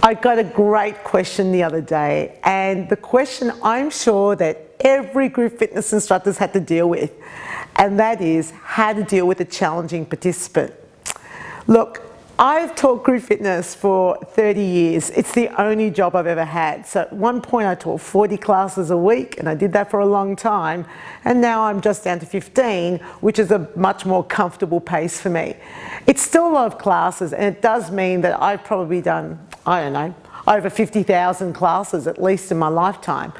I got a great question the other day, and the question I'm sure that every group fitness instructor's had to deal with, and that is how to deal with a challenging participant. Look, I've taught group fitness for 30 years. It's the only job I've ever had. So at one point I taught 40 classes a week, and I did that for a long time. And now I'm just down to 15, which is a much more comfortable pace for me. It's still a lot of classes, and it does mean that I've probably done, I don't know, over 50,000 classes at least in my lifetime.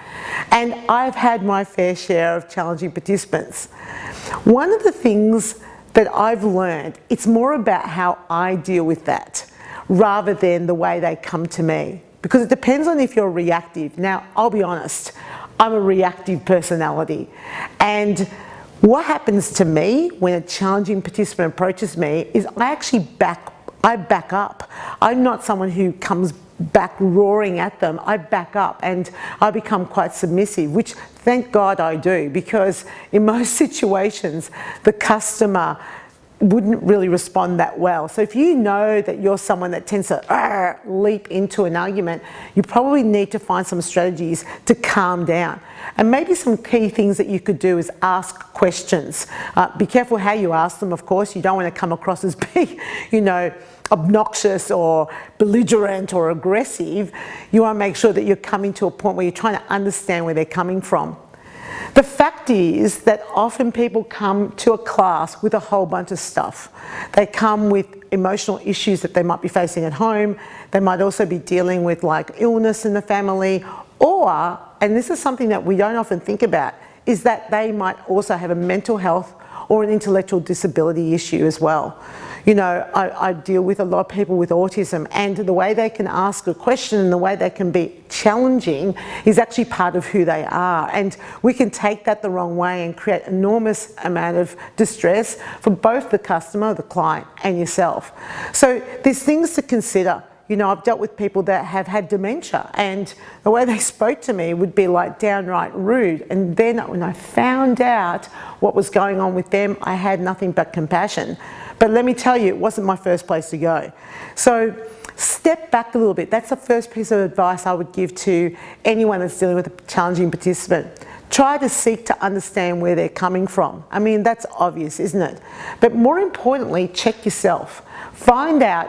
And I've had my fair share of challenging participants. One of the things that I've learned, it's more about how I deal with that rather than the way they come to me. Because it depends on if you're reactive. Now, I'll be honest, I'm a reactive personality. And what happens to me when a challenging participant approaches me is I actually back up. I'm not someone who comes back roaring at them. I back up and I become quite submissive, which thank God I do, because in most situations the customer wouldn't really respond that well. So if you know that you're someone that tends to leap into an argument, you probably need to find some strategies to calm down. And maybe some key things that you could do is ask questions. Be careful how you ask them, of course. You don't want to come across as being, obnoxious or belligerent or aggressive. You want to make sure that you're coming to a point where you're trying to understand where they're coming from. The fact is that often people come to a class with a whole bunch of stuff. They come with emotional issues that they might be facing at home. They might also be dealing with like illness in the family, or, and this is something that we don't often think about, is that they might also have a mental health or an intellectual disability issue as well. I deal with a lot of people with autism, and the way they can ask a question and the way they can be challenging is actually part of who they are. And we can take that the wrong way and create enormous amount of distress for both the customer, the client, and yourself. So there's things to consider. I've dealt with people that have had dementia, and the way they spoke to me would be like downright rude. And then when I found out what was going on with them, I had nothing but compassion. But let me tell you, it wasn't my first place to go. So step back a little bit. That's the first piece of advice I would give to anyone that's dealing with a challenging participant. Try to seek to understand where they're coming from. I mean, that's obvious, isn't it? But more importantly, check yourself. Find out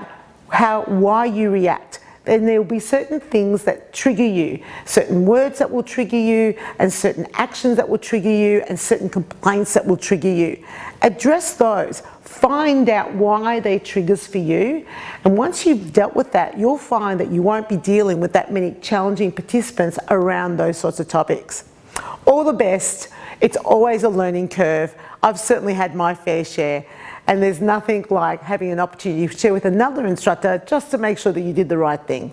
why you react. And there will be certain things that trigger you, certain words that will trigger you, and certain actions that will trigger you, and certain complaints that will trigger you. Address those. Find out why they're triggers for you. And once you've dealt with that, you'll find that you won't be dealing with that many challenging participants around those sorts of topics. All the best. It's always a learning curve. I've certainly had my fair share. And there's nothing like having an opportunity to share with another instructor just to make sure that you did the right thing.